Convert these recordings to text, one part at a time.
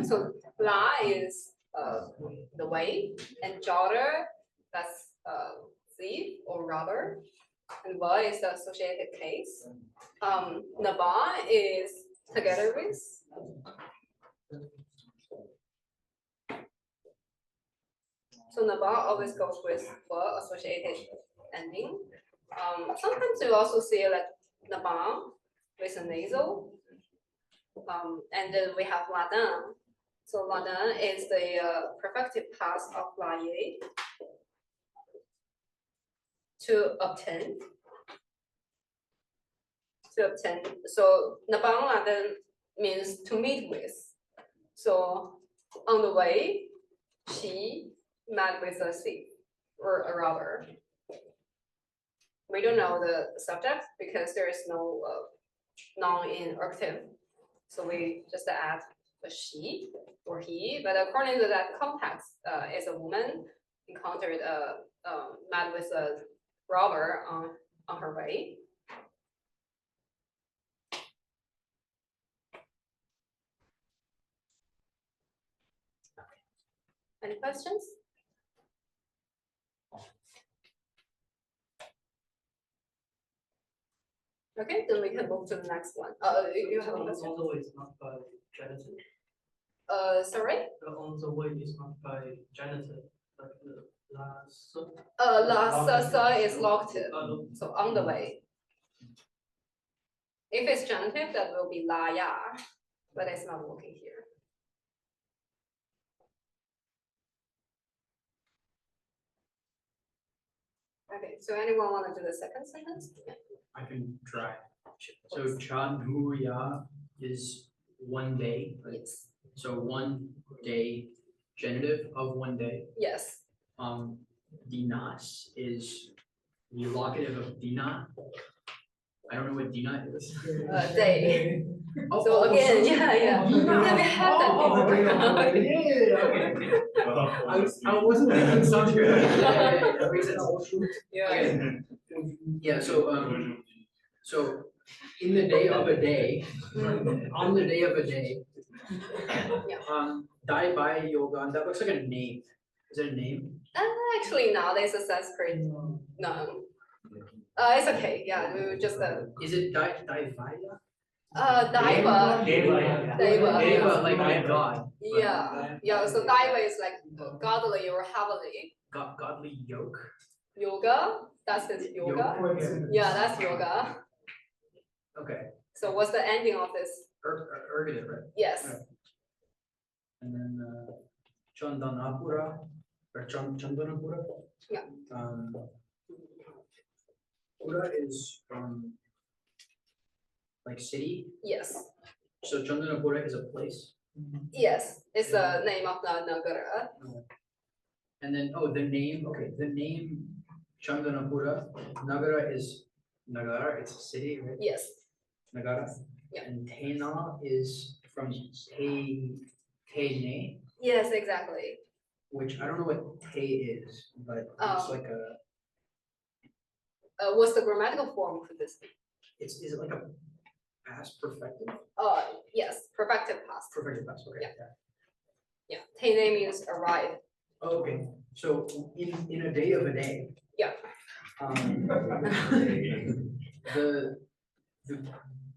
So La is the way, and Jota, that's thief or robber, and Ba is the associated case. Naba is together with. So Naba always goes with Ba associated ending. Sometimes you also see like Naba with a nasal. And then we have Ladan. So Ladan is the perfective past of Laye to obtain. So Nabang Ladan means to meet with. So on the way, she met with a thief or a robber. We don't know the subject because there is no noun in article. So we just add a she or he, but according to that context, is a woman encountered met with a robber on her way. Okay. Any questions? Okay, then we can move to the next one. You have a question? On the way is not by genitive. Sorry? On the way is not by genitive. Like the last. La is locative. So on the way. If it's genitive, that will be la ya, but it's not working here. Okay, so anyone want to do the second sentence? Yeah. I can try. So Chanhuya is one day. Yes. So 1 day, genitive of 1 day. Yes. Dinas is the locative of Dina. I don't know what Dina is. Day. So again, yeah. We had that before. I wasn't thinking Sanskrit. That makes sense. Yeah. Yeah. So in the day of a day, on the day of a day, Dai Bai Yoga, that looks like a name. Is it a name? Actually, nowadays a Sanskrit. No. It's okay. Yeah, we just. Is it Daivaya? Daiva, like God. Yeah. So Daiva is like godly or heavenly. Godly yoke. Yoga, that's his yoga. Yeah, that's yoga. Okay. So what's the ending of this? Ergative, right? Yes. Right. And then Chandanapura or Chandanapura. Yeah. Pura is from like city. Yes. So Chandanapura is a place. Yes, it's the name of the Nagara. And then the name. Okay, the name Chandanapura. Nagara is Nagara. It's a city, right? Yes. Nagara. Yeah. And Tena is from Tene. Yes, exactly. Which I don't know what Te is, but it's like a. What's the grammatical form for this? Is it like a past perfective? Yes, perfective past. Perfective past. Okay. Yeah. Tene means arrive. Oh, okay. So in a day of a day. Yeah.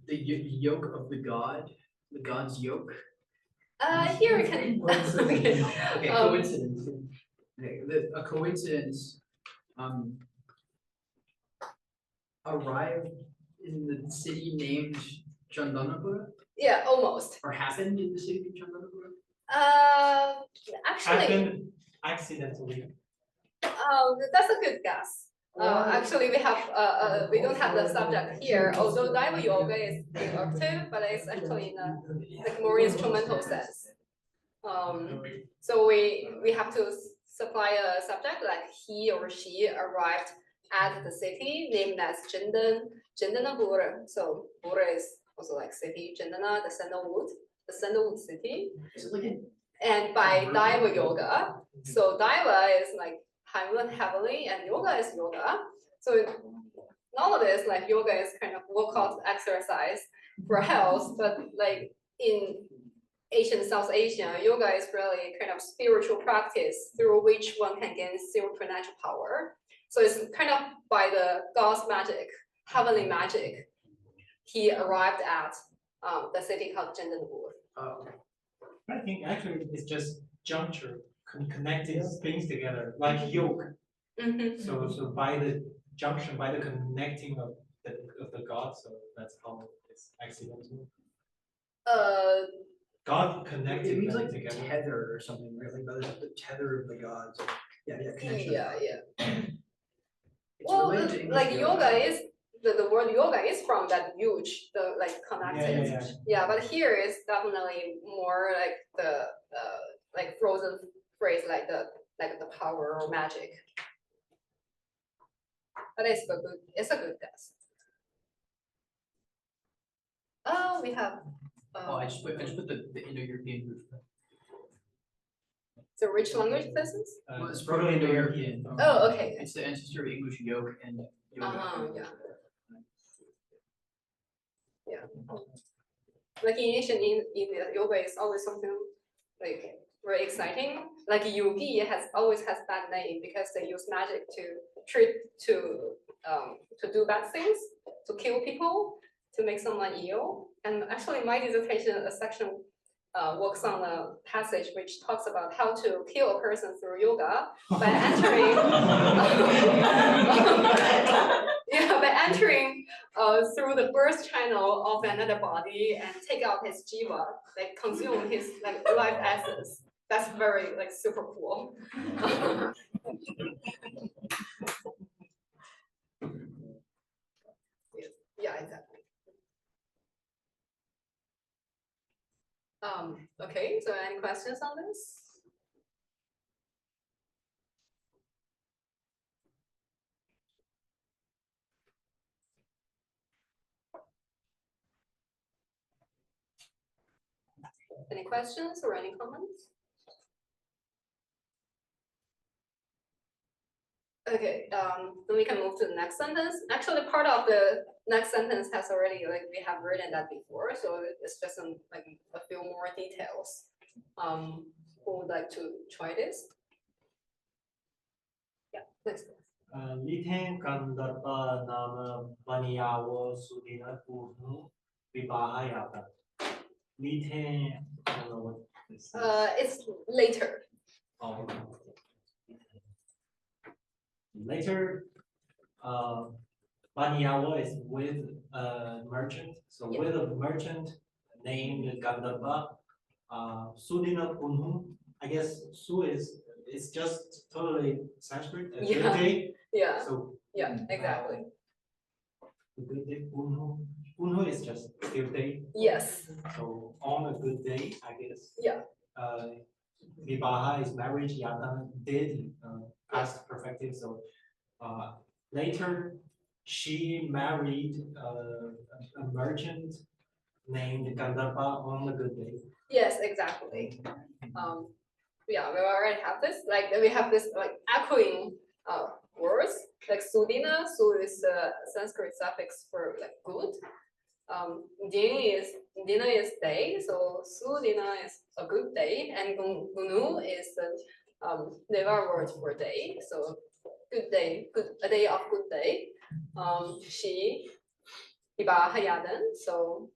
The yoke of the god, the god's yoke. Here we can. Okay. Coincidence. Okay. A coincidence. Arrived in the city named Chandanapura? Yeah, almost. Or happened in the city of Chandanapura? Actually. Happened accidentally. That's a good guess. Actually, we have we don't have the subject here. Although Daiva Yoga is active, but it's actually in a like more instrumental sense. So we have to supply a subject like he or she arrived at the city named as Chandanapura. So Pura is also like city, Chandana, the sandalwood city. And by Daiva Yoga, so Daiva is like heavenly and yoga is yoga. So nowadays, like yoga is kind of workout exercise for health, but like in Asian, South Asian, yoga is really kind of spiritual practice through which one can gain supernatural power. So it's kind of by the God's magic, heavenly magic, he arrived at the city called Kathmandu. I think actually it's just juncture, connecting things together, like yoke. Mhm. So by the junction, by the connecting of the God, so that's how it's accidental. God connected It means them like together. tether or something, right? Like the tether of the gods. Yeah, connection. Yeah. It's Well, related to English like yoga is the word yoga is from that huge, the like connected. Yeah. But here is definitely more like the like frozen phrase like the power or magic. But it's a good guess. Oh, we have Oh, I just put the Indo-European root. the rich language lessons. Well, it's probably Indo-European. Oh, okay. It's the ancestor of English yoke and yoga. Yeah. Like in ancient India, yoga is always something like very exciting. Like yogi always has bad name because they use magic to do bad things, to kill people, to make someone ill. And actually, my dissertation section works on a passage which talks about how to kill a person through yoga by entering. By entering through the birth channel of another body and take out his jiva, like consume his like life essence. That's very like super cool. Yeah, exactly. Okay, so any questions on this? Any questions or any comments? Okay, then we can move to the next sentence. Actually, part of the next sentence has already we have written that before, so it's just like a few more details. Who would like to try this? Yeah, please. Lithen Kandarpa Nama Baniyawo Sudina Purnu Vibahayata. Lithen, I don't know what this is. It's later. Oh. Later, Baniyawa is with a merchant. So Yeah. with a merchant named Gandharva, Sudina Punhu. I guess Su it's just totally Sanskrit. A good day. Yeah. So Yeah, exactly. a good day. Punhu. Punhu is just good day. Yes. So on a good day, I guess. Yeah. Vivaha is marriage. Yata did past perfective. So later, she married a merchant named Gandharva on a good day. Yes, exactly. Yeah, we already have this. Like we have this like echoing words. Like Sudina, Su is a Sanskrit suffix for like good. Dina is day, so Sudina is a good day, and Gunu is the Neva word for day. So good day, a day of good day. She Ibahayadan, so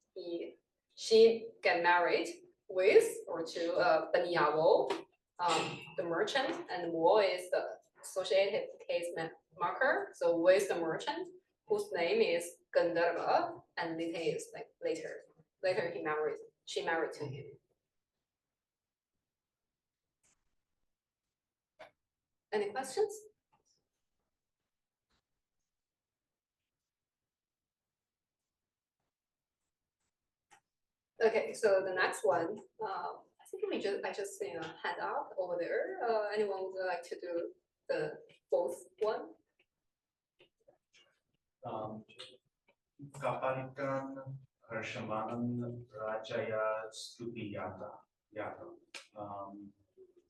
she get married with or to Baniyawo, the merchant, and Wo is the associated case marker. So with the merchant, whose name is Gandharva, and Lite is like later. Later she married to him. Any questions? Okay, so the next one, I think I just hand out over there. Anyone would like to do the both one? Kaparikan Harshamanam Rajaya Stupiyata.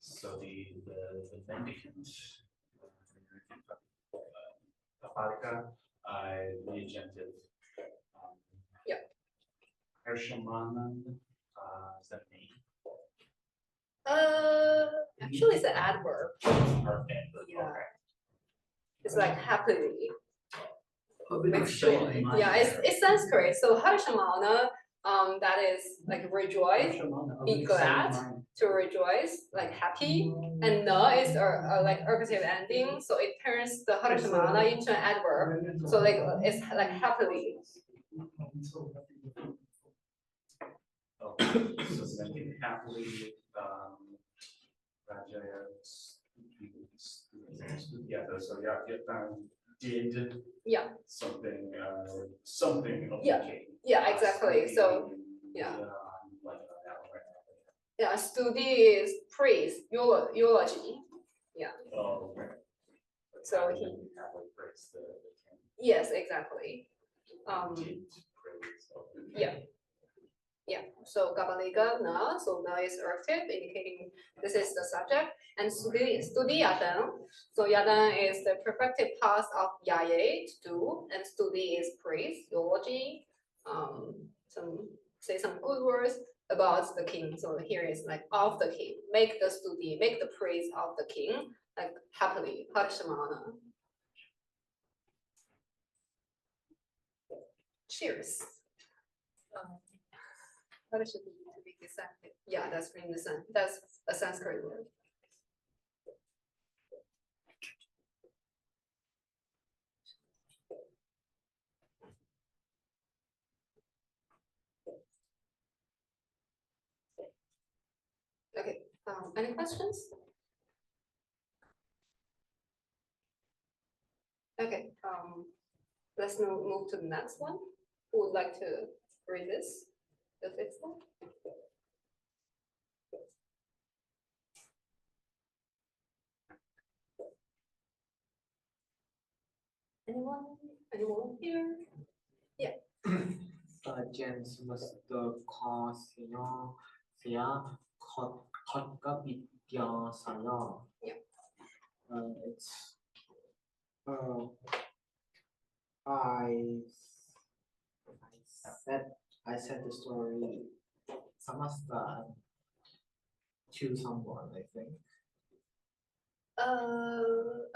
So the mendicant Kaparika, regented. Yeah. Harshamanam is that name? Actually, it's an adverb. Perfect. Yeah. It's like happily. Make Sure. sure. Yeah, it's Sanskrit. So Harshamana, that is like rejoice, be glad, to rejoice, like happy. And na is like ergative ending, so it turns the Harshamana into an adverb. So like it's like happily. So then happily, Rajaya, yeah, so did. Yeah. Something, of Yeah. the king. Yeah, exactly. So yeah. Yeah, studi is praise, eulogy. Yeah. Oh, right. So Happily praise the king. Yes, exactly. Did praise of the king. Yeah. Yeah, so Gabaliga na, so na is ergative, indicating this is the subject, and studi yadan. So yadan is the perfective past of yaye, to do, and studi is praise, eulogy, say some good words about the king. So here is like of the king, make the studi, make the praise of the king, like happily, harshamana. Cheers. What should be descended? Yeah, that's being descent. That's a Sanskrit word. Okay. Any questions? Okay. Let's now move to the next one. Who would like to read this? The fifth one. Anyone? Anyone here? Yeah. James was the cause, Yeah. It's I said the story samasta to someone, I think.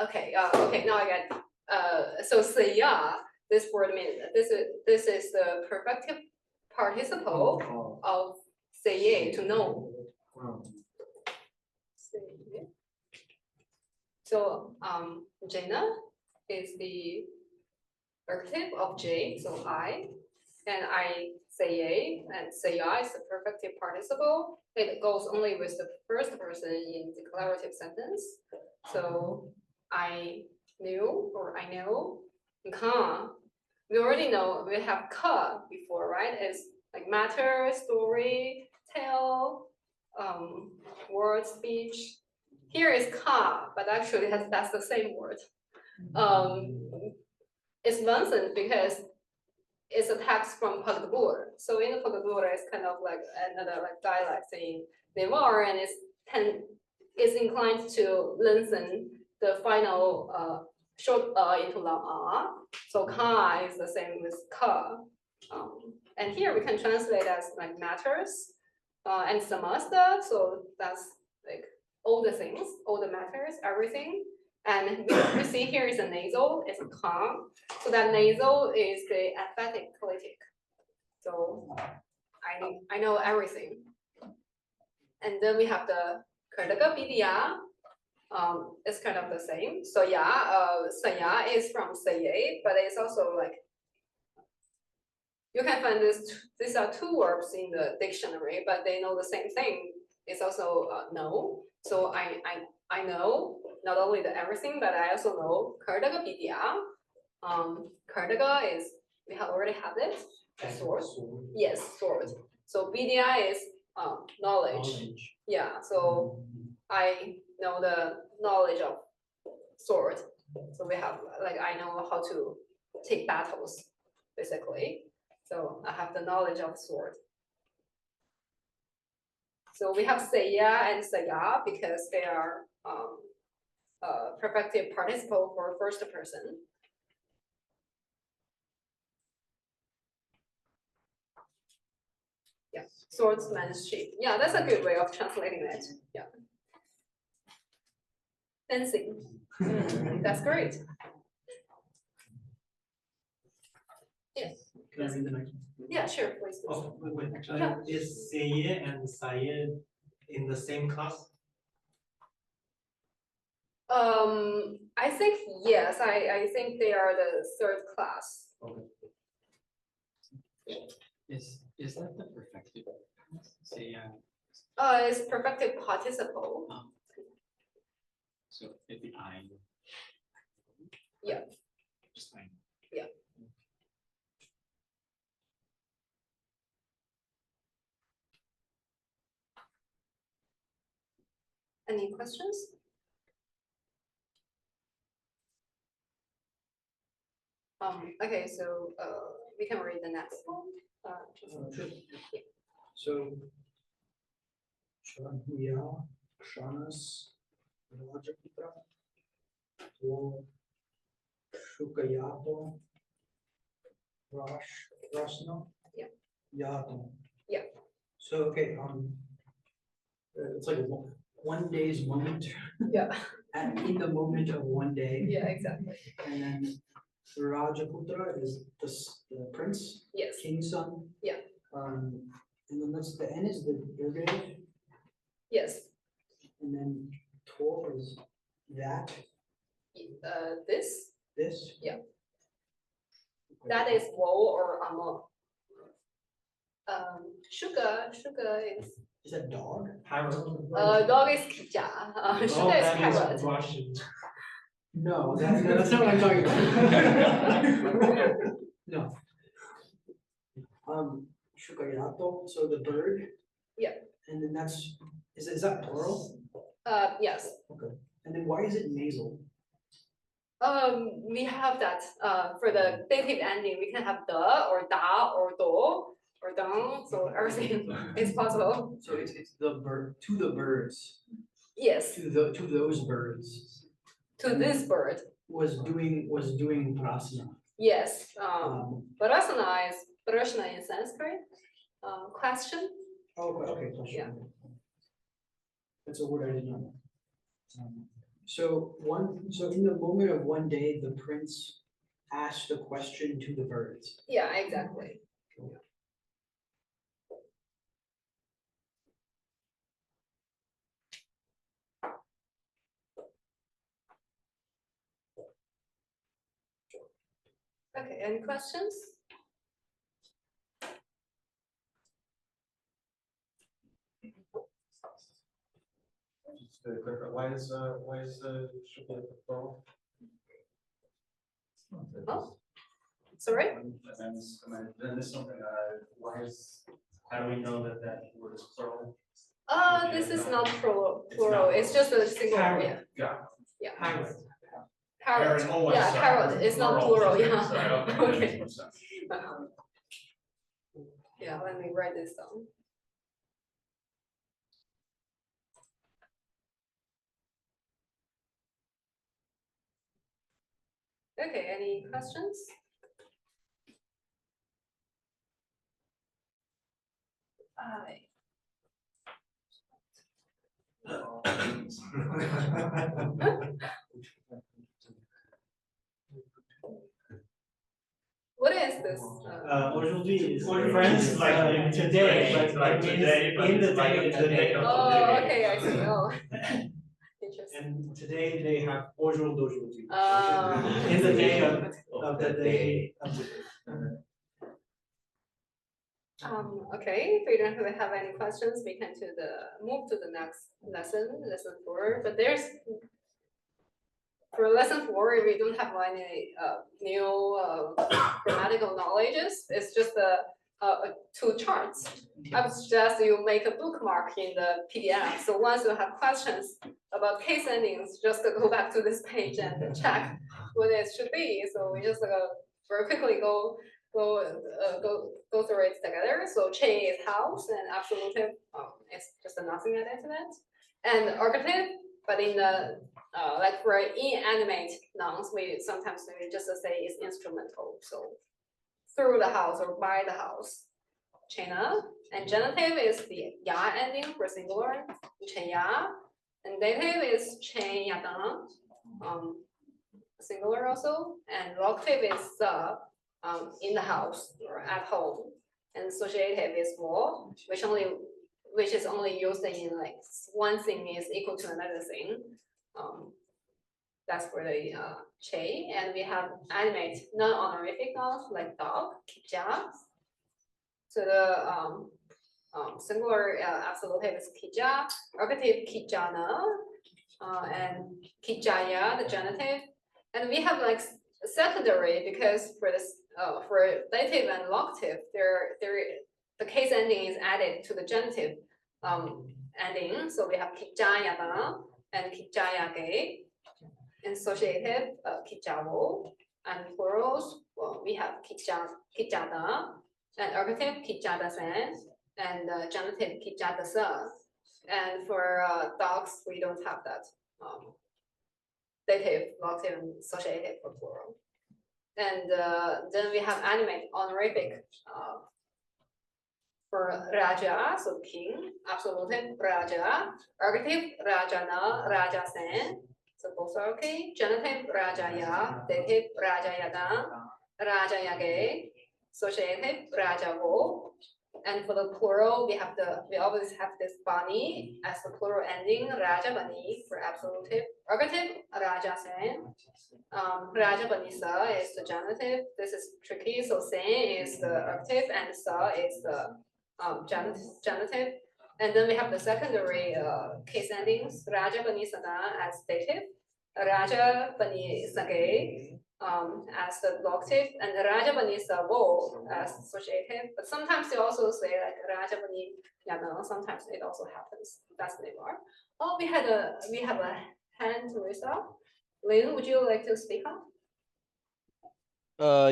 Okay. Okay. Now I get. So saya. This word means this is the perfective participle of say to know. So Jena is the ergative of J, so I, and I say and saya is the perfective participle. It goes only with the first person in declarative sentence. So I knew or I know. Ka, we already know we have ka before, right? It's like matter, story, tale, word, speech. Here is ka, but actually that's the same word. It's nonsense because it's a text from Pagdabur. So in the Pagdabur, it's kind of like another like dialect in Newar, and it's inclined to lengthen the final short into long So ka is the same with ka. And here we can translate as like matters and samasta. So that's like all the things, all the matters, everything. And we see here is a nasal, it's a ka. So that nasal is the emphatic clitic. So I know everything. And then we have the Kardaga Vidya. It's kind of the same. So yeah, saya is from saye, but it's also like you can find these are two verbs in the dictionary, but they know the same thing. It's also know. So I know not only the everything, but I also know Kardaga Vidya. Kardaga is we have already had it. Sword. Yes, sword. So Vidya is knowledge. Yeah. So I know the knowledge of sword. So we have like I know how to take battles, basically. So I have the knowledge of sword. So we have saya and saya because they are perfective participle for first person. Yeah. swordsman's sheep. Yeah, that's a good way of translating it. Yeah. Dancing. That's great. Yes. Can I read the next one? Yeah, sure, please. Oh, wait, Yeah. is Seye and Saye in the same class? I think yes. I think they are the third class. Is that the perfected? Say, It's perfected participle. so if the I. Yeah. Just fine. Yeah. Any questions? Okay, so we can read the next one. Sure. So. Shranhuya, Shranas, Rajapitra, or Shukayato, Rasna. Yeah. Yato. Yeah. So, okay, it's like one day's moment. Yeah. And in the moment of one day. Yeah, exactly. And then Rajaputra is the prince, Yes. king's son. Yeah. And then that's the N is the derivative, Yes. and then Tor is that, This. this. Yeah. That is wo or amo. Sugar is Is that dog? Parrot. dog is kija. Oh, Sugar is that is carrot. Russian. No, that's not what I'm talking about. No. Shukayato, so the bird. Yeah. And then that's, is that plural? Yes. And then why is it nasal? We have that for the dative ending. We can have the or da or do or dong. So everything is possible. So it's the bird, to the birds, Yes. to those birds. To this bird. Was doing prasna. Yes. Prasna is prashna in Sanskrit. Question. Oh, okay, question. Yeah. That's a word I didn't know. So in the moment of one day, the prince asked a question to the birds. Yeah, exactly. Okay, any questions? Just to clarify, why is Shukla plural? Oh, sorry? And then there's something, how do we know that word is plural? This is not plural. It's just a single. Yeah. Yeah. Parrot. Carrot. Oh, Yeah, sorry. carrot. It's not plural. Yeah. Sorry, that Okay. makes more sense. Yeah. Let me write this down. Okay. Any questions? What is this? Aujourd'hui is Aujourd'hui French, is like today, French, but like it means today, but in the it's like day, the the day day. of Oh, okay, I see. Oh, interesting. And today they have aujourd'hui d'aujourd'hui. Ah. In the day of the day of the day. Okay, if we don't really have any questions, we can move to the next lesson 4. But for lesson 4, we don't have any new grammatical knowledges. It's just 2 charts. I would suggest you make a bookmark in the PDF. So once you have questions about case endings, just go back to this page and check what it should be. So we just very quickly go through it together. So che is house, and absolutive is just a nothing added to that, and archetype. But in the like for inanimate nouns, we sometimes just say it's instrumental. So through the house or by the house. China, and genitive is the ya ending for singular, chen ya, and dative is chen ya dan, singular also, and locative is in the house or at home, and associative is wo, which is only used in like one thing is equal to another thing. That's for the che, and we have animate non-honorific nouns like dog, kija. So the singular absolutive is kija, ergative kijana, and kijaya, the genitive. And we have like secondary because for this for dative and locative, the case ending is added to the genitive ending. So we have kijayada and kijayage. Associative kijavo, and plurals, well, we have kijada, and ergative kijadasen, and genitive kijadasa. And for dogs, we don't have that dative, locative, and associative for plural. And then we have animate honorific for raja, so king, absolutive raja, ergative rajana, rajasen. So both are okay. Genitive rajaya, dative rajayada, rajayage, associative rajavo. And for the plural, we always have this bani as the plural ending, rajabani for absolutive. Ergative rajasen. Rajabanisa is the genitive. This is tricky. So sen is the ergative and sa is the genitive. And then we have the secondary case endings, Raja Bani Sana as dative, Raja Bani Sage as the locative, and Raja Bani Savo as associative. But sometimes you also say like Raja Bani Yana, sometimes it also happens. That's Newar. Oh, we have a hand raised up. Lynn, would you like to speak up?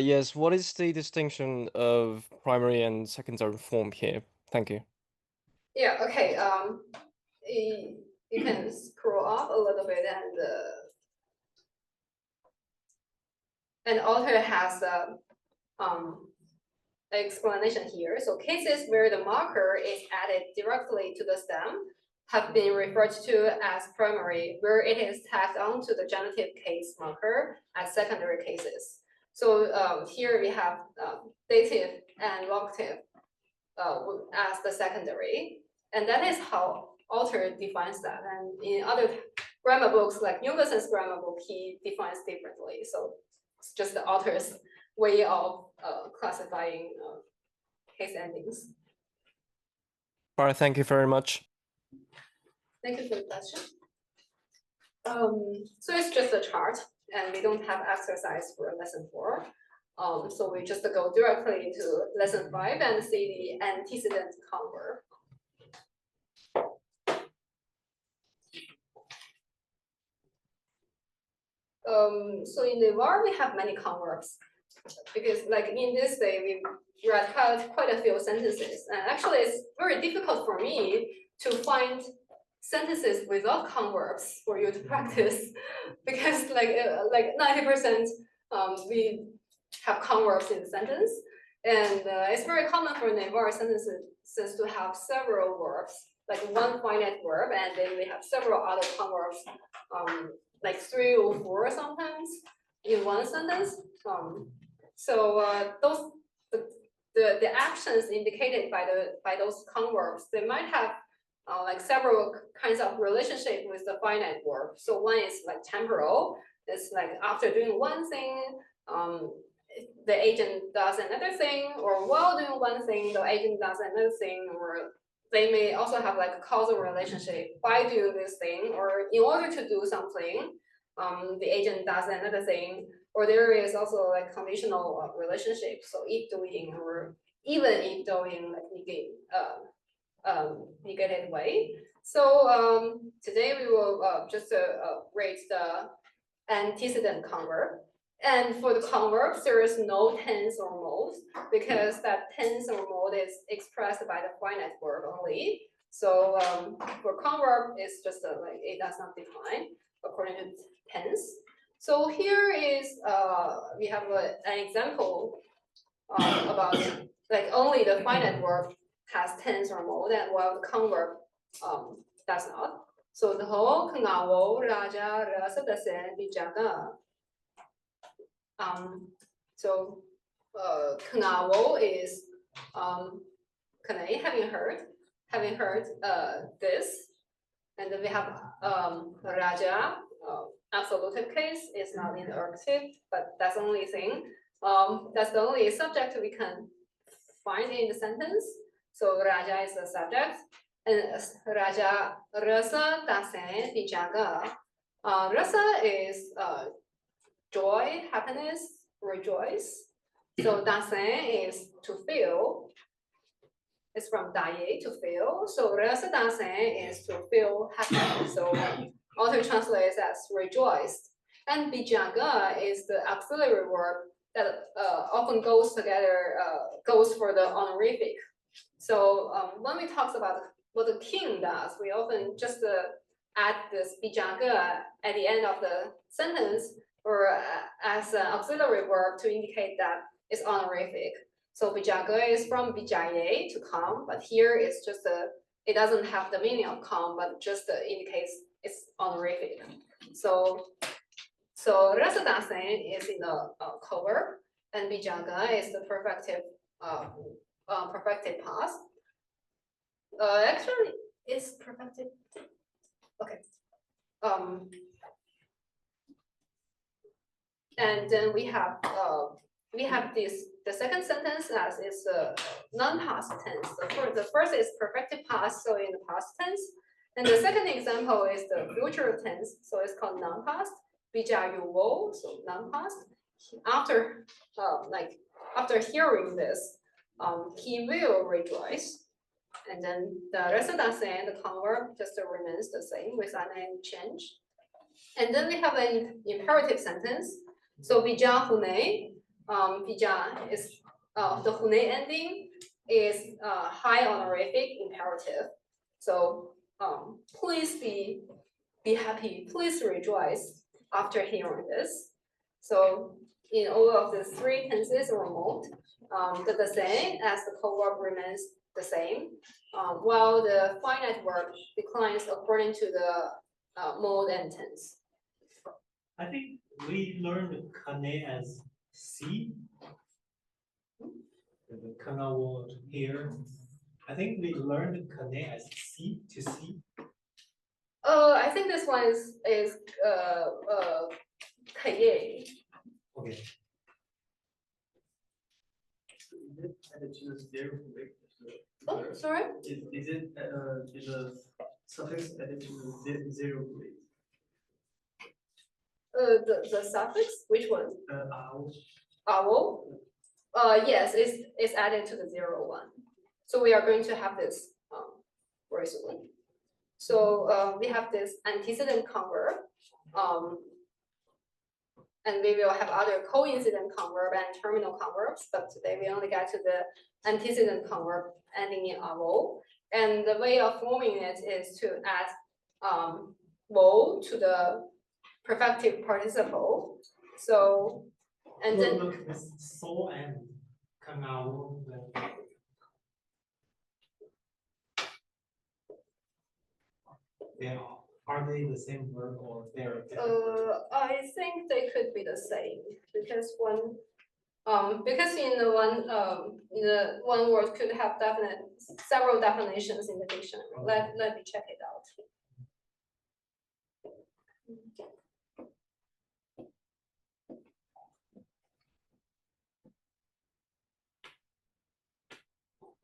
Yes, what is the distinction of primary and secondary form here? Thank you. Yeah, okay. You can scroll up a little bit, and author has explanation here. So cases where the marker is added directly to the stem have been referred to as primary, where it is tagged onto the genitive case marker as secondary cases. So here we have dative and locative as the secondary. And that is how author defines that. And in other grammar books, like Jungerson's grammar book, he defines differently. So it's just the author's way of classifying case endings. All right, thank you very much. Thank you for the question. So it's just a chart, and we don't have exercise for lesson 4. So we just go directly into lesson 5 and see the antecedent converb. So in Newar, we have many converbs because like in this day, we read quite a few sentences, and actually it's very difficult for me to find sentences without converbs for you to practice because like 90% we have converbs in the sentence, and it's very common for Newar sentences to have several verbs, like one finite verb, and then we have several other converbs, like 3 or 4 sometimes in one sentence. The actions indicated by those converbs, they might have like several kinds of relationship with the finite verb. So one is like temporal. It's like after doing one thing, the agent does another thing, or while doing one thing, the agent does another thing, or they may also have like a causal relationship by doing this thing, or in order to do something, the agent does another thing, or there is also like conditional relationship. So if doing, or even if doing, like negated way. So today we will just rate the antecedent converb. And for the converbs, there is no tense or mode because that tense or mode is expressed by the finite verb only. So for converb, it's just like it does not define according to tense. So here is we have an example about like only the finite verb has tense or mode, and while the count verb does not. So the whole Knawo, Raja, Rasa, Dasen, Bijaga. So Knawo is Kanai, having heard this, and then we have Raja, absolutive case is not in the ergative, but that's the only thing. That's the only subject we can find in the sentence. So Raja is the subject, and Raja Rasa Dasen Bijaga. Rasa is joy, happiness, rejoice. So Dasen is to feel. It's from Daye, to feel. So Rasa Dasen is to feel happy. So author translates as rejoiced. And Bijaga is the auxiliary verb that often goes together, goes for the honorific. So when we talk about what the king does, we often just add this Bijaga at the end of the sentence or as an auxiliary verb to indicate that it's honorific. So Bijaga is from Bijaye, to come, but here it's just it doesn't have the meaning of come, but just indicates it's honorific. So Rasa Dasen is in the cover, and Bijaga is the perfective past. Actually, it's perfective. Okay. And then we have this. The second sentence as is non-past tense. The first is perfective past, so in the past tense. And the second example is the future tense, so it's called non-past. Bijayuwo, so non-past. After after hearing this, he will rejoice. And then the rest of that saying, the converb just remains the same without any change. And then we have an imperative sentence. So bija hune. Bija is the hune ending is high honorific imperative. So please be happy, please rejoice after hearing this. So in all of the three tenses or mode, the same as the co-verb remains the same, while the finite verb declines according to the mode and tense. I think we learned kane as C. The Kanawo here. I think we learned kane as C to C. I think this one is kaye. Okay. Is it added to the zero rate? Oh, sorry. Is the suffix added to the zero rate? The suffix, which one? Owl. Owl. Yes, it's added to the 01. So we are going to have this very soon. So we have this antecedent converb, and we will have other coincident converb and terminal converbs, but today we only get to the antecedent converb ending in avo. And the way of forming it is to add wo to the perfective participle. So, and then look, this so and kanawo. Are they the same verb or they're different? I think they could be the same because one, because in the one word could have several definitions in the dictionary. Let me check it out.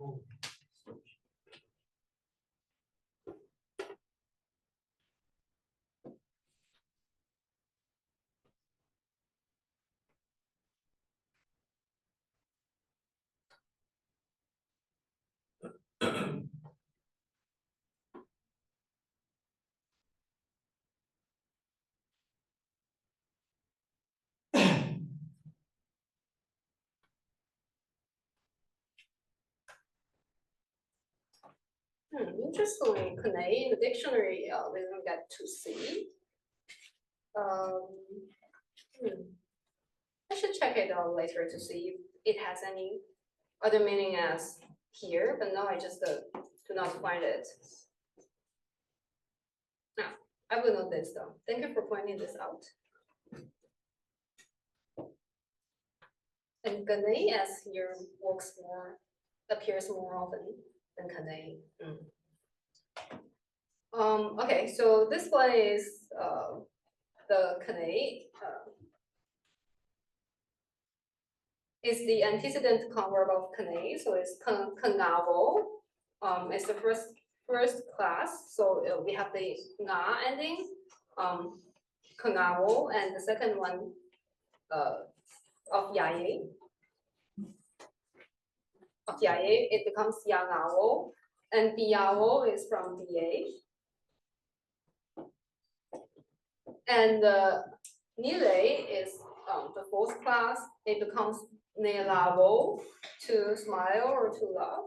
Oh. Interestingly, Kune in the dictionary, we don't get to see. I should check it out later to see if it has any other meaning as here, but now I just do not find it. Now, I will note this though. Thank you for pointing this out. And Ganei as here appears more often than Kanei. Okay, so this one is the Kanei. Is the antecedent converb of Kanei, so it's Kangavo. It's the first class, so we have the nga ending, Kangavo, and the second one of Yaye. Of Yaye, it becomes Yangavo, and Biao is from BA. And Nile is the fourth class, it becomes Nelavo, to smile or to love.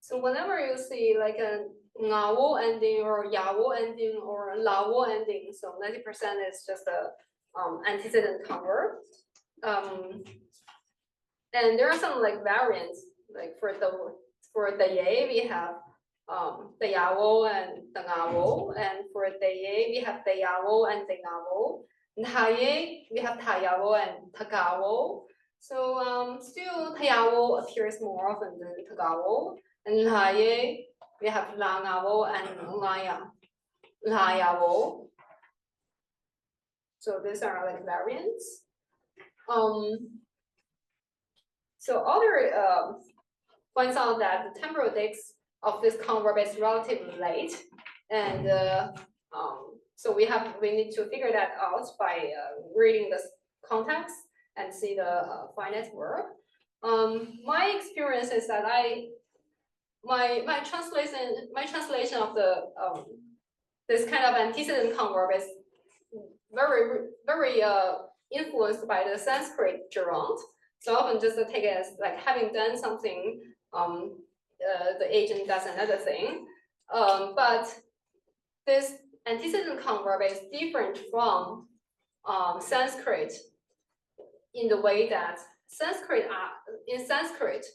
So whenever you see like a ngavo ending or yavo ending or lavo ending, so 90% is just a antecedent converb. And there are some like variants, like for the ye we have the yavo and the ngavo, and for the ye we have the yavo and the ngavo. Taye we have tayavo and tagavo. So still tayavo appears more often than tagavo. And Laye, we have Langavo and Layavo. So these are like variants. So other points out that the temporal dates of this converb is relatively late, and so we need to figure that out by reading the context and see the finite verb. My experience is that my translation of the this kind of antecedent converb is very influenced by the Sanskrit gerund. So often just take it as like having done something, the agent does another thing. But this antecedent converb is different from Sanskrit in the way that in Sanskrit,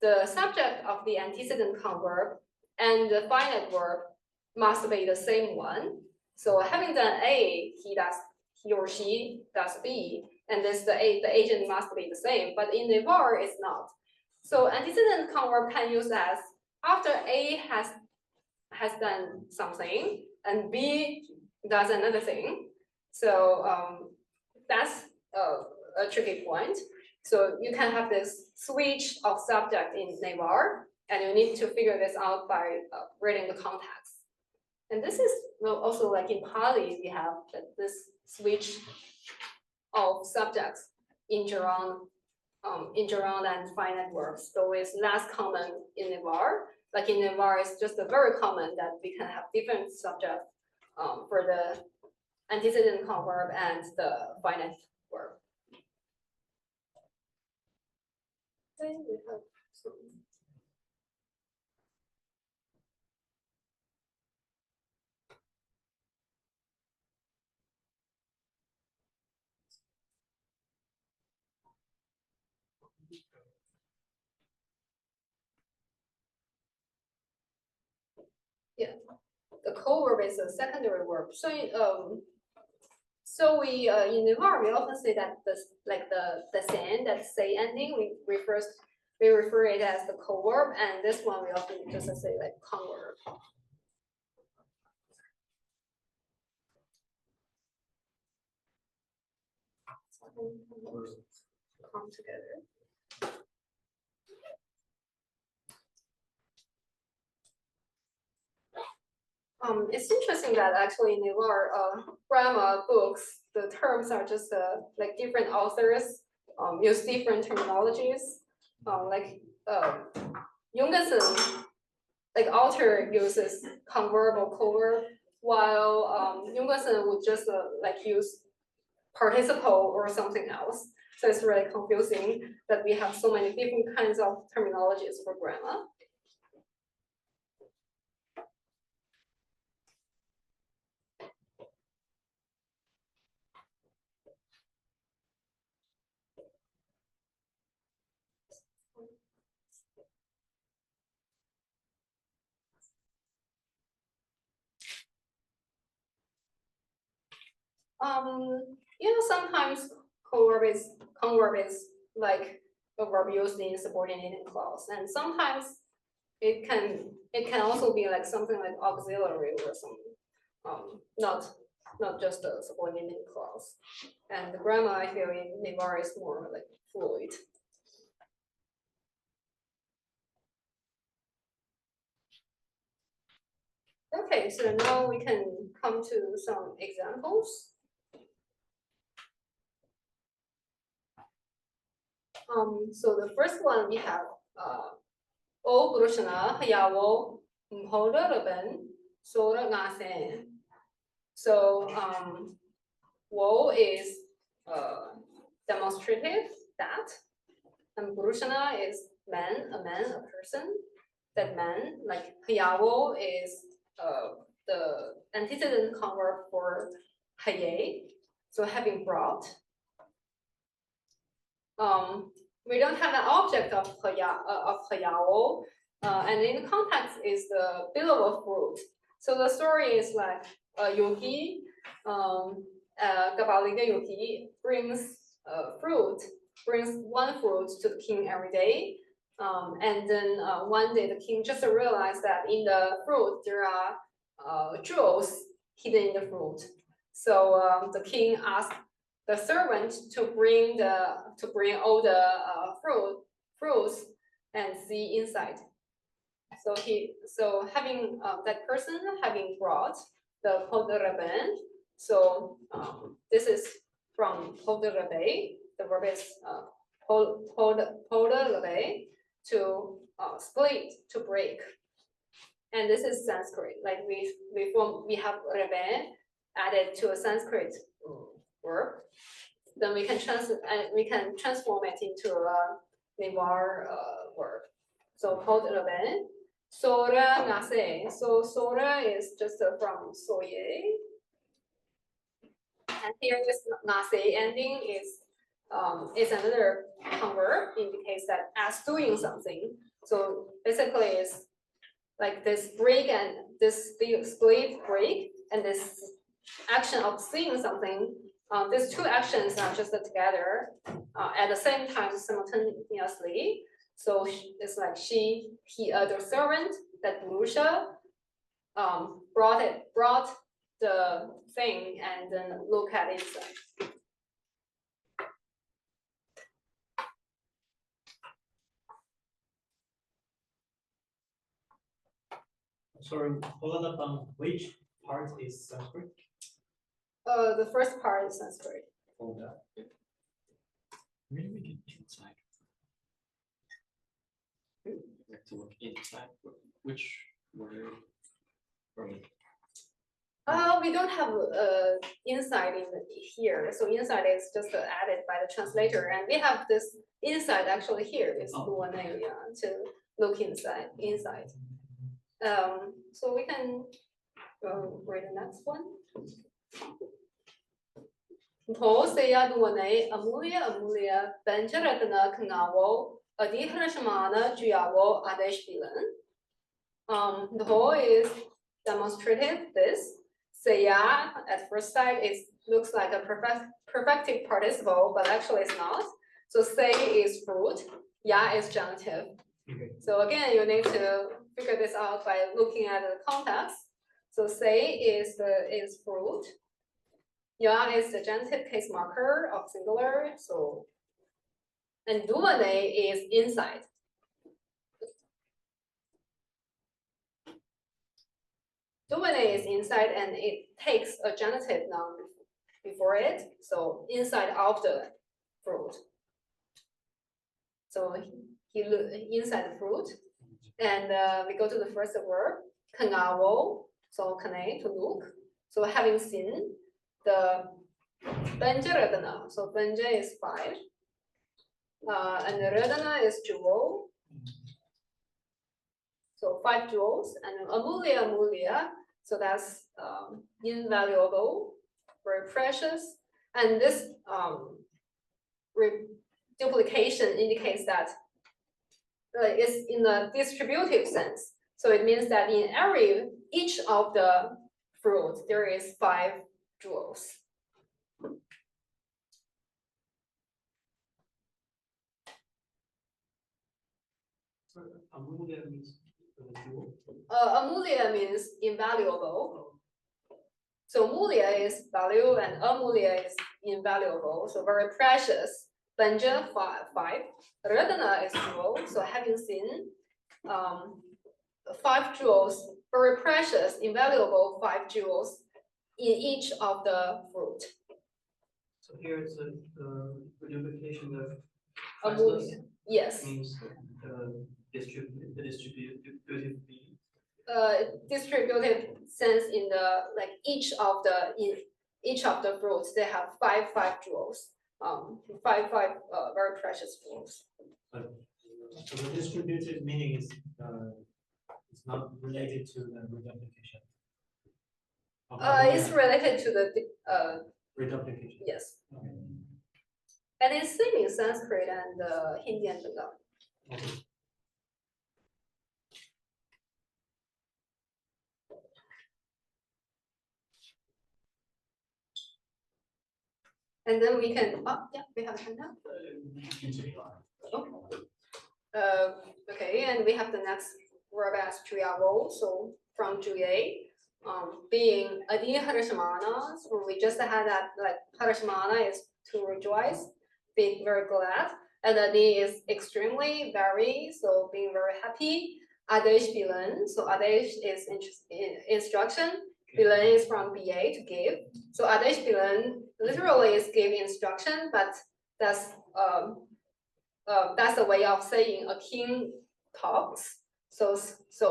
the subject of the antecedent converb and the finite verb must be the same one. So having done A, he or she does B, and this the agent must be the same. But in Newar, it's not. So antecedent converb can use as after A has done something and B does another thing. So that's a tricky point. So you can have this switch of subject in Newar, and you need to figure this out by reading the context. And this is also like in Pali, we have this switch of subjects in gerund and finite verbs. So it's less common in Newar. Like in Newar, it's just very common that we can have different subjects for the antecedent converb and the finite verb. Okay, we have some. Yeah, the co-verb is a secondary verb. So so we in Newar we often say that the sen, that say ending, we refer it as the co-verb, and this one we often just say like converb. Come together. It's interesting that actually in Newar grammar books, the terms are just like different authors use different terminologies. Like Jungensen, like author uses converb or co-verb, while Jungensen would just like use participle or something else. So it's really confusing that we have so many different kinds of terminologies for grammar. Sometimes converb is like a verb used in subordinated clause, and sometimes it can also be like something like auxiliary or something, not just a subordinated clause. And the grammar I feel in Newar is more like fluid. Okay, so now we can come to some examples. So the first one we have O Brushana Hayawo Mhoda Sora Ngase. So Wo is demonstrative, that, and Brushana is man, a person. That man, like Hayawo is the antecedent converb for Haye, so having brought. We don't have an object of Hayawo, and in the context is the below of fruit. So the story is like yogi, Gabaliga yogi brings brings one fruit to the king every day. And then one day the king just realized that in the fruit there are jewels hidden in the fruit. So the king asked the servant to bring all the fruits and see inside. So having that person having brought the Poderaben. So this is from Poderabe. The verb is Poderabe, to split, to break. And this is Sanskrit. Like we have Reben added to a Sanskrit verb. Then we can transform it into a Newar word. So called Reben. Sora Ngase. So Sora is just from Soye. And here this Ngase ending is another converb, indicates that as doing something. So basically it's like this break and this split break and this action of seeing something. These two actions are just together at the same time simultaneously. So it's like the servant, that Murusha, brought the thing and then look at it. Sorry, hold up on which part is Sanskrit? The first part is Sanskrit. Hold up. Maybe we can inside. We have to look inside. Which word from? We don't have inside here. So inside is just added by the translator, and we have this inside actually here. Is one area to look inside. So we can read the next one. Amulia Benjaratana Kanawo Adihramana Juyawo Adesh Bilan. The whole is demonstrative. This Seya at first sight looks like a perfective participle, but actually it's not. So say is fruit, ya is genitive. Okay. So again, you need to figure this out by looking at the context. So say is fruit. Ya is the genitive case marker of singular. So and duane is inside. Duane is inside and it takes a genitive noun before it. So inside of the fruit. So he inside the fruit. And we go to the first verb, kangawo. So kane, to look. So having seen the benjaradana. So benja is 5. And the Radana is jewel. So 5 jewels, and amulia, so that's invaluable, very precious. And this duplication indicates that it's in a distributive sense. So it means that in each of the fruits, there is 5 jewels. Amulia means jewel. Amulia means invaluable. So mulia is value and amulia is invaluable, so very precious. Banja 5. Radana is jewel. So having seen 5 jewels, very precious, invaluable 5 jewels in each of the fruit. So here it's a duplication of Amulia, yes. means distributive being. Distributive sense in the each of the fruits they have 5 jewels, 5 very precious jewels. So the distributive meaning is not related to the reduplication. It's related to the Reduplication. yes, Okay. and it's same in Sanskrit and Hindi and Bengali. Okay. And then we can we have a hand up. Continue on. Okay, and we have the next verb as Juyavo, so from Juye, being Adi Harashmana, so we just had that Harashmana is to rejoice, being very glad, and Adi is extremely, very, so being very happy. Adesh Bilan, so Adesh is instruction, Bilan is from BA to give, so Adesh Bilan literally is give instruction, but that's the way of saying a king talks. So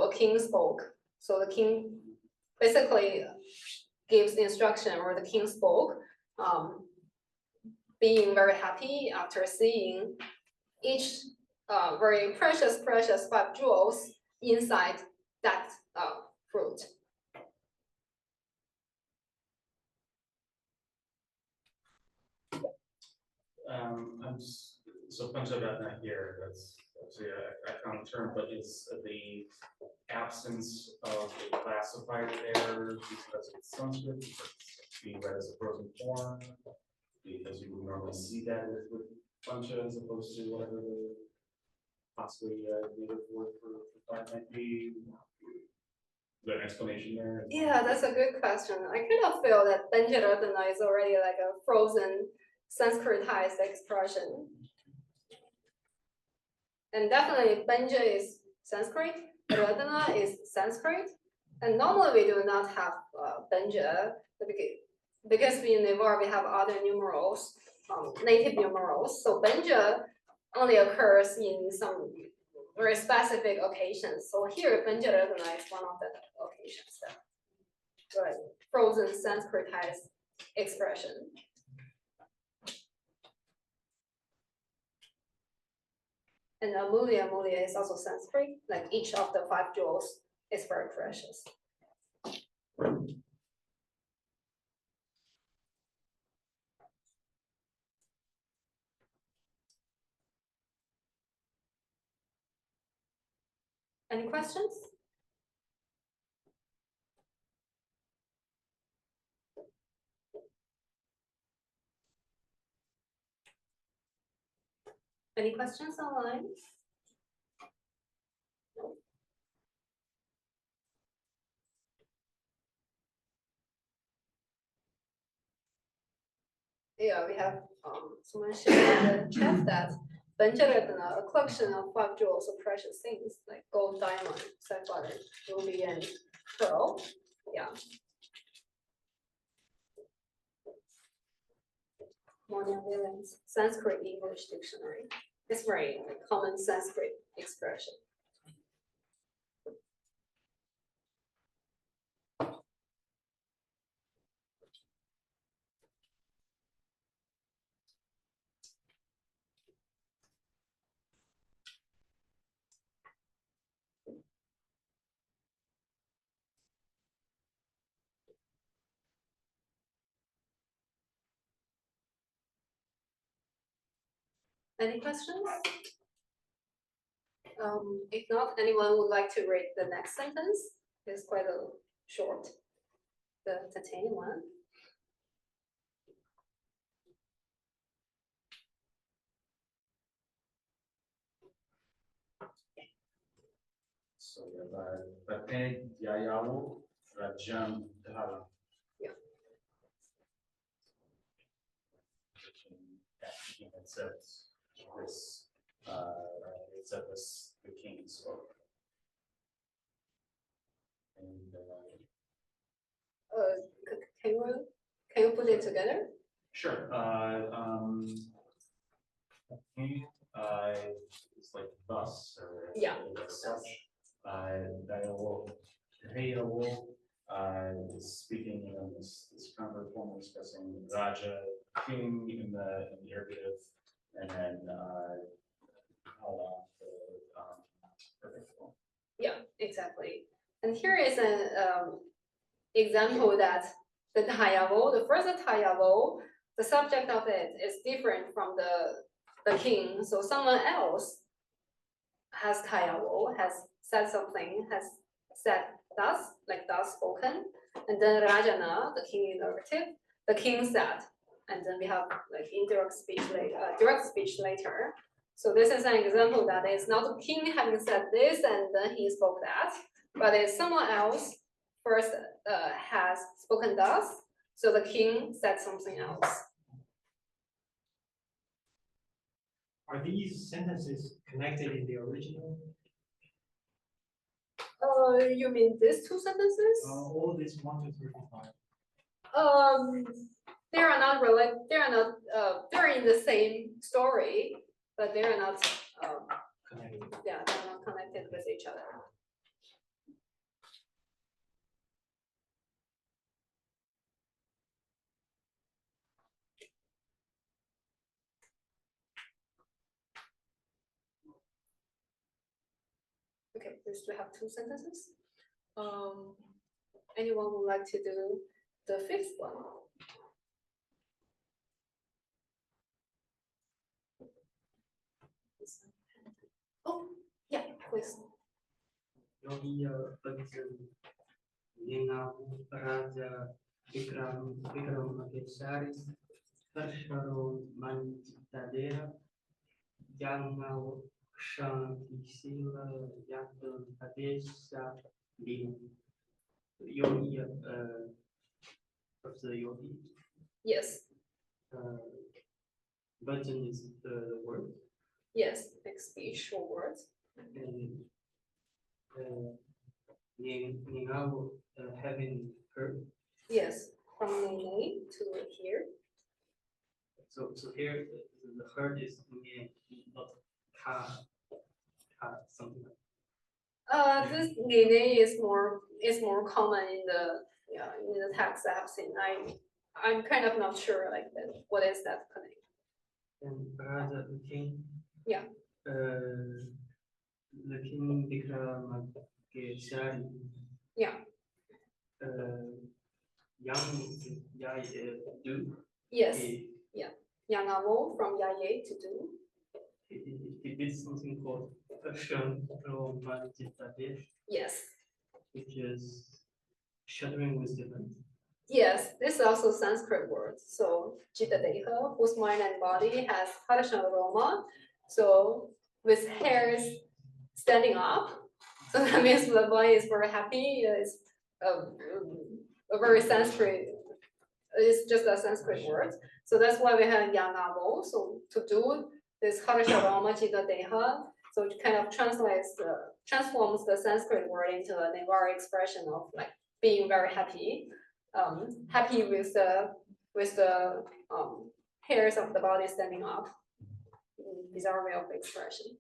a king spoke. So the king basically gives instruction, or the king spoke, being very happy after seeing each very precious 5 jewels inside that fruit. So Pancharatna here, that's actually I found the term, but it's the absence of a classifier there because it's Sanskrit, it's being read as a frozen form, because you would normally see that with Pancha as opposed to whatever the possibly native word for that might be. Is there an explanation there? Yeah, that's a good question. I kind of feel that Pancharatna is already like a frozen Sanskritized expression. And definitely Banja is Sanskrit, Radana is Sanskrit. And normally we do not have Banja because in Newar we have other numerals, native numerals. So Banja only occurs in some very specific occasions. So here Banja Radana is one of the occasions that frozen Sanskritized expression. And amulia is also Sanskrit, like each of the 5 jewels is very precious. Any questions? Any questions online? No. Yeah, we have someone shared in the chat that Pancharatna, a collection of 5 jewels of precious things like gold, diamond, sapphire, ruby, and pearl. Yeah. Monia Williams, Sanskrit English Dictionary. It's very common Sanskrit expression. Any questions? If not, anyone would like to read the next sentence? It's quite a short, the tiny one. So Bate Yayawo Rajan Dhala. Yeah. It says this, it said this, the king spoke. And, Can you put it together? sure, king, it's like thus, or. Yeah. as such. Dialogue, Heyawo, is speaking in this convert form expressing Raja, king in the ergative, and then, Hala, the perfect form. Yeah, exactly. And here is an example that the Tayavo, the first Tayavo, the subject of it is different from the king. So someone else has Tayavo, has said something, has said thus, like thus spoken, and then Rajana, the king in the narrative, the king said, and then we have like indirect speech later, direct speech later. So this is an example that it's not the king having said this and then he spoke that, but it's someone else first has spoken thus, so the king said something else. Are these sentences connected in the original? You mean these two sentences? All these 1, 2, 3, 4, 5. They are not related. They are not. They're in the same story, but they are not. Connected. Yeah, they're not connected with each other. Okay, we still have 2 sentences. Anyone would like to do the 5th one? Oh, yeah, please. Yogi Bhajan Ningavu Raja Vikram Akesari Harsharo Manjitadera Yangau Shanti Sila Yakun Adesha Lin Yogi Professor Yogi. Yes. Bhajan is the word. Yes, like speech or words. And Ningao having heard. Yes, from Nene to here. So here the heard is not ka something like. This Nene is more common in the text I have seen. I'm kind of not sure like that. What is that connect? And rather the king. Yeah. The king Vikram Akesari. Yeah. Yang Yai do. Yes. Yeah. Yangavo from Yaye to do. He did something called Ashram Romanjitadesh. Yes. Which is shuddering with different. Yes, this is also Sanskrit word. So Jita Deha, whose mind and body has Harsha aroma. So with hairs standing up. So that means the body is very happy. It's a very Sanskrit. It's just a Sanskrit word. So that's why we have Yanavo. So to do this Harsha aroma Jita Deha. So it kind of transforms the Sanskrit word into a Newar expression of like being very happy. Happy with the hairs of the body standing up. Bizarre way of expression.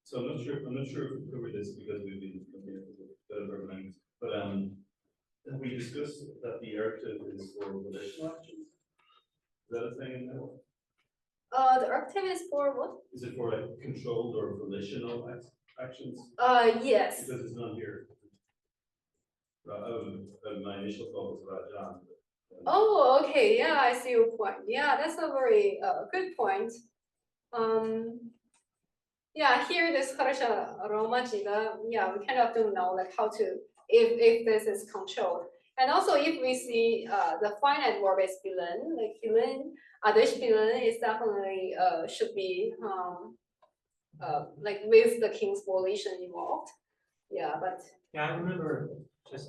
So I'm not sure if we covered this because we've been looking at the other length, but have we discussed that the ergative is for relational actions? Is that a thing in there? The ergative is for what? Is it for like controlled or volitional actions? Yes. Because it's not here. My initial thought was about John. Oh, okay. Yeah, I see your point. Yeah, that's a very good point. Yeah, here this Harsha Romajida, yeah, we kind of don't know like how to, if this is controlled. And also if we see the finite verb is bilen, like bilen, Adesh bilen is definitely should be like with the king's volition involved. Yeah, but Yeah, I remember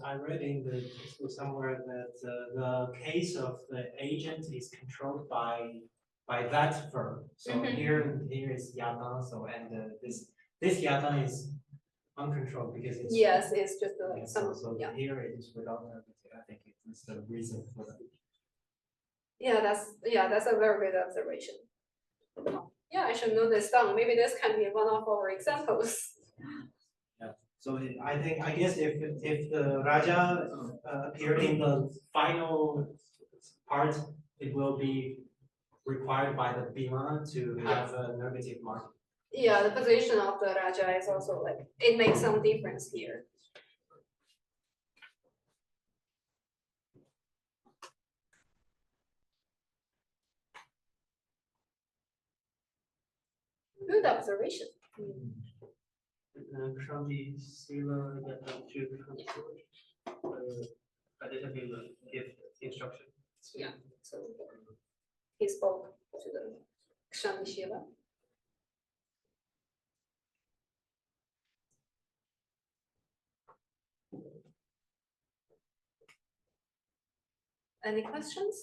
I read in the textbook somewhere that the case of the agent is controlled by that verb. So here is yata. So and this yata is uncontrolled because it's yes, it's just yeah, some so yeah. here it is without negative. I think it's the reason for that. Yeah, that's a very good observation. Yeah, I should note this down. Maybe this can be one of our examples. So I guess if the Raja appeared in the final part, it will be required by the Bima to have a negative mark. Yeah, the position of the Raja is also like, it makes some difference here. Good observation. Kranji Sila that to I didn't give instruction. Yeah, so he spoke to the Kshan Shiva. Any questions?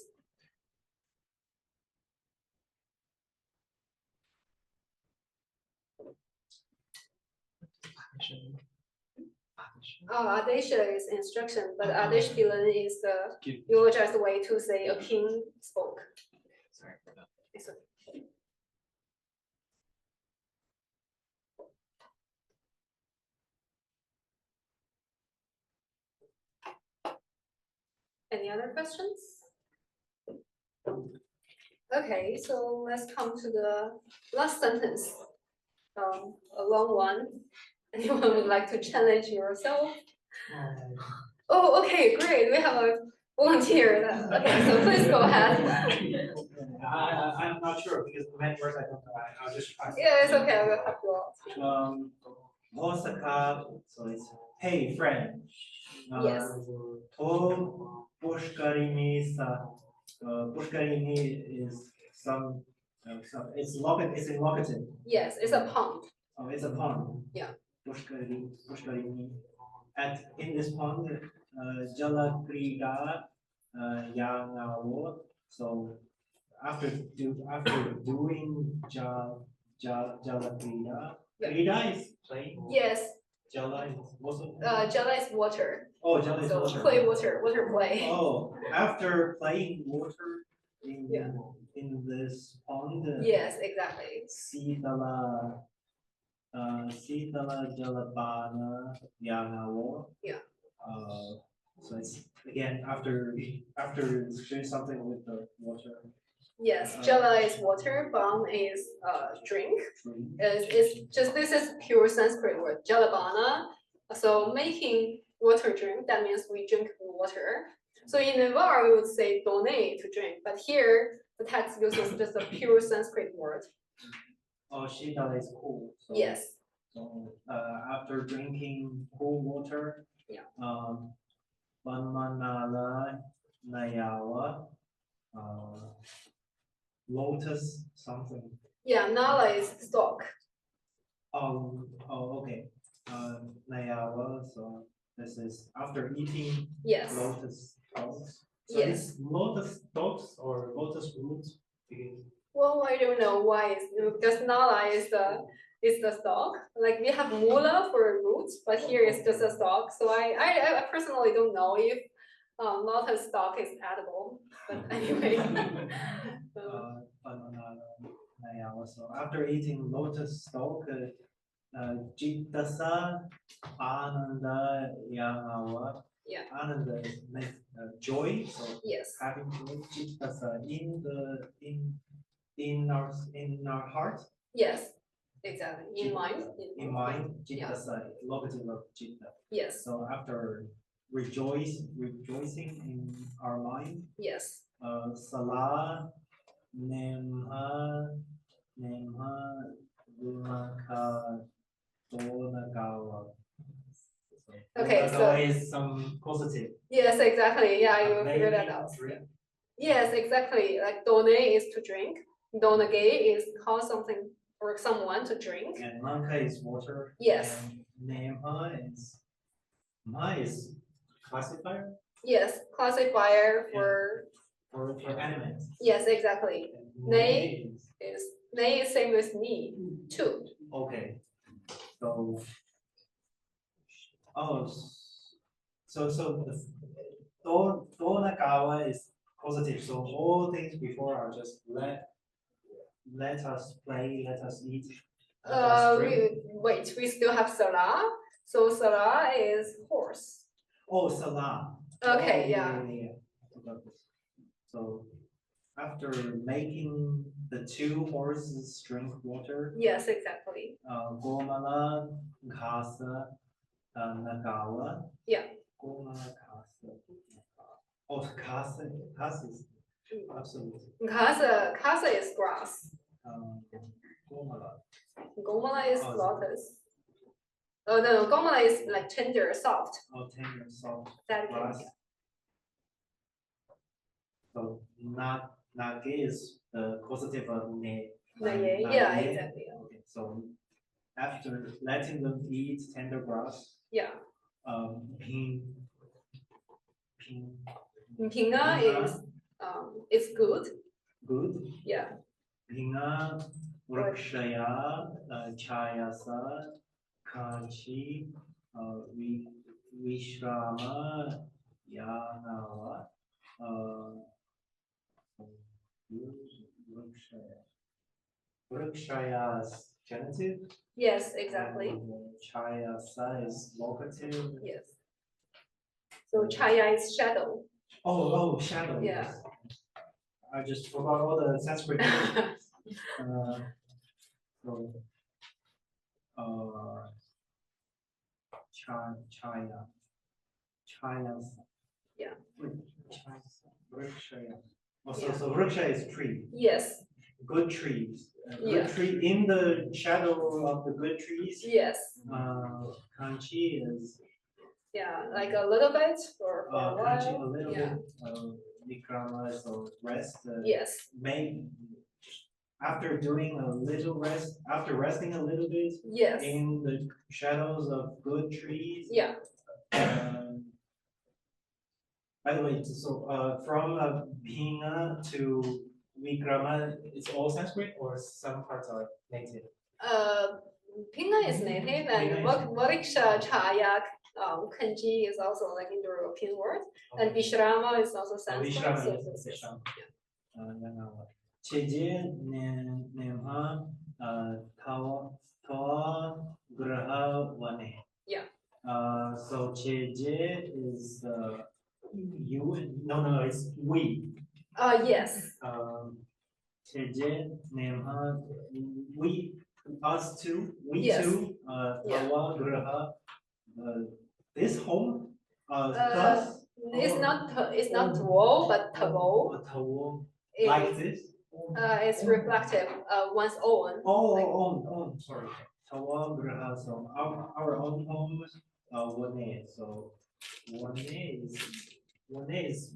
Oh, Adesha is instruction, but Adesh Bilan is the eulogized way to say a king spoke. Sorry. It's okay. Any other questions? Okay, so let's come to the last sentence. A long one. Anyone would like to challenge yourself? Oh, okay, great. We have a volunteer. Okay, so please go ahead. I'm not sure because the many words I don't know. I'll just try. Yeah, it's okay. I will help you out. Osaka, so it's hey friend. Yes. To Pushkarini Pushkarini is some it's in locative. Yes, it's a pond. Oh, it's a pond. Yeah. Pushkarini. In this pond, Jala Kriga Yangawo. So after doing Jala Kriga, Krida is playing. Yes. Jala is also. Jala is water. Oh, Jala is So water. play water play. Oh, after playing water in this pond. Yes, exactly. Sitala Jalabana Yanawo. Yeah. So it's again after doing something with the water. Yes, Jala is water, Bam is drink. It's just, this is pure Sanskrit word, Jalabana. So making water drink, that means we drink water. So in Navarre, we would say donate to drink, but here the text uses just a pure Sanskrit word. Oh, Shitala is cool. So, yes. So after drinking cool water, yeah. Banmanala Nayawa, lotus something. Yeah, Nala is stalk. Oh, okay. Nayawa, so this is after eating yes. lotus stalks. So yes. it's lotus stalks or lotus roots? Well, I don't know why because Nala is the stalk. Like we have mula for roots, but here it's just a stalk. So I personally don't know if lotus stalk is edible. But anyway. So after eating lotus stalk, Jitasa Ananda Yamawa. Yeah. Ananda means joy. So yes. Having joy, Jitasa in our heart. Yes. Exactly. In mind. In mind, Jitasa, locative of Jitta. Yes. So after rejoicing in our mind. Yes. Salah Nemha Nema Lumaka Donagawa. Okay, so- Donagawa is some positive. Yes, exactly. Yeah, you will figure that Making out. drink. Yes, exactly. Like done is to drink. Donage is call something or someone to drink. And manka is water. Yes. And nema is classifier Yes, classifier for for animals. yes, exactly. And Nei is They is same with me too. okay. So oh so the Donagawa is positive. So all things before are just let us play, let us eat. Let us drink. We still have Salah. So Salah is horse. Oh, salah. Okay, Oh, yeah. I forgot this. So after making the two horses drink water, Yes, exactly. Gomala, Kasa, Nagawa. Yeah. Gomala, Kasa. Oh, Kasa is absolutely. Kasa is grass. Gomala. Gomala is Oh, lotus. Oh no, Gomala is like tender, soft. Oh, tender, soft That grass. is, So nage is the positive of ne. yeah, exactly. Okay, so after letting them eat tender grass, Yeah. ping, Pinga is it's good. good. Yeah. Pinga, vrikshaya, chayasa, kanchi, vishrama, yanawa, vrikshaya is genitive. Yes, exactly. Chayasa is vocative. Yes. So Chaya is shadow. Oh, shadow. Yeah. Yes. I just forgot all the Sanskrit names. So, Chaya. Yeah. Vrikshaya. Oh, Yeah. so Vriksha is tree. Yes. Good trees. Yeah. Good tree in the shadow of the good trees. Yes. Kanchi is Yeah, like a little bit for a kanchi a while. little Yeah. bit. Vikrama is rest. Yes. May after doing a little rest, after resting a little bit Yes. in the shadows of good trees. Yeah. By the way, so from Pinga to Vikrama, it's all Sanskrit or some parts are native? Pinga is native and Variksha Chaya kanji is also like Indo-European word. And Vishrama is also Sanskrit. Vishrama, So, yes, so- Vishrama. Cheje Nemha Tawa Graha Vane. Yeah. So Cheje is you, no, it's we. Yes. Cheje Nemha, we, us two, we Yes. two, Yeah. Tawa Graha, this home, class. It's not Tuo, but Tavo. Tawo, It- like this. It's reflective of one's own. Oh, sorry. Tawa Graha, so our own home, Wane, so Wane is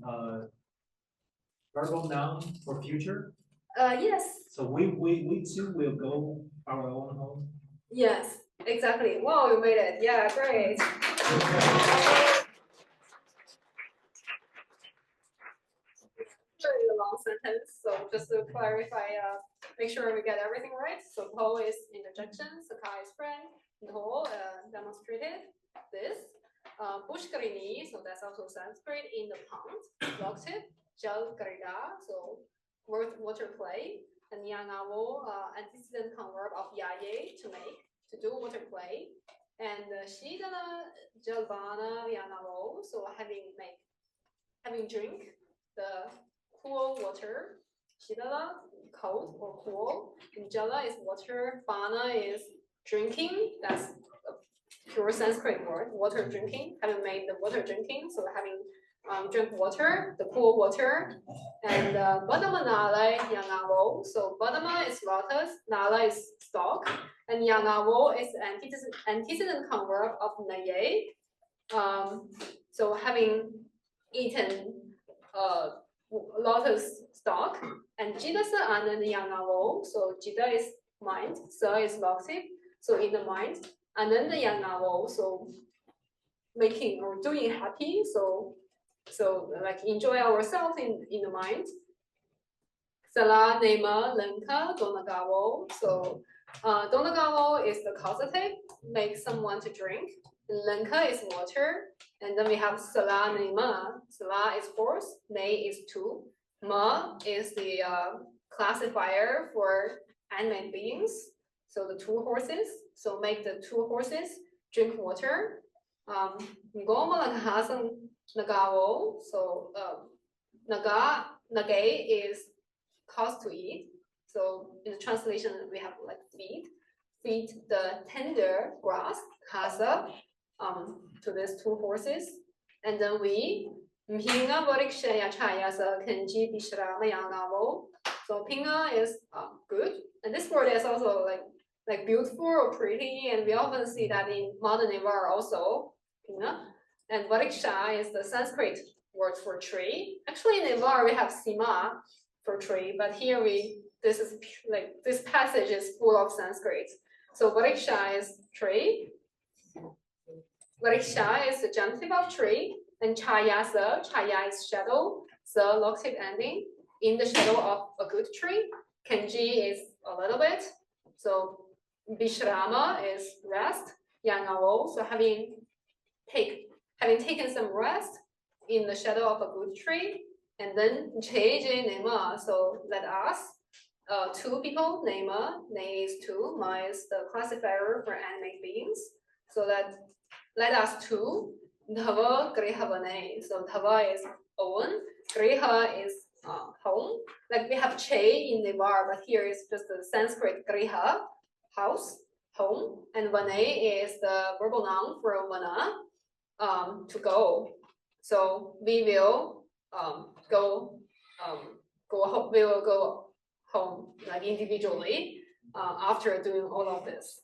verbal noun for future. Yes. So we too will go our own home. Yes. Exactly. Wow, you made it. Yeah, great. Very long sentence. So just to clarify, make sure we get everything right. So Po is interjection, Saka is friend, No demonstrated this. Pushkarini, so that's also Sanskrit in the pond. Vocative, Jal Garida, so water play. And Yanavo, antecedent converb of yaye, to make, to do water play. And Shidana, Jalbana, Yanavo, so having drink the cool water. Shidala, cold or cool. And Jala is water. Bana is drinking. That's a pure Sanskrit word, water drinking. Having made the water drinking, so having drink water, the cool water. And Badama Nala Yangavo. So Badama is lotus, Nala is stalk, and Yangavo is antecedent converb of Naye. So having eaten lotus stalk, and Jida sa and Yangavo. So Jida is mind, Sa is loxiv, so in the mind, and then the Yangavo, so making or doing happy, so like enjoy ourselves in the mind. Sala Nema Lenka Donagavo. So Donagavo is the causative, make someone to drink. Lenka is water, and then we have Sala Nema. Sala is horse, Ne is two. Ma is the classifier for animate beings. So the two horses. So make the two horses drink water. Nagavo. So nage is cause to eat. So in the translation we have like feed the tender grass kasa to these two horses, and then we Pinga Borikshaya Chayasa Kenji Bishra Mayangavo. So Pinga is good, and this word is also like beautiful or pretty, and we often see that in modern Newar also. Pinga. And Variksha is the Sanskrit word for tree. Actually, in Newar we have Sima for tree, but here this passage is full of Sanskrit. So Variksha is tree. Variksha is the genitive of tree, and Chaya is shadow, the loxiv ending in the shadow of a good tree. Kenji is a little bit. So Bishrama is rest. Yangavo, so having taken some rest in the shadow of a good tree, and then Cheje Nema, so let us, two people, Nema, Ne is two, Ma is the classifier for animate beings, so that let us two, Dhava Grihavane, so Dhava is own, Griha is home, like we have Che in Newar, but here is just the Sanskrit Griha, house, home, and Vane is the verbal noun for Vana, to go. So we will go home. We will go home like individually after doing all of this.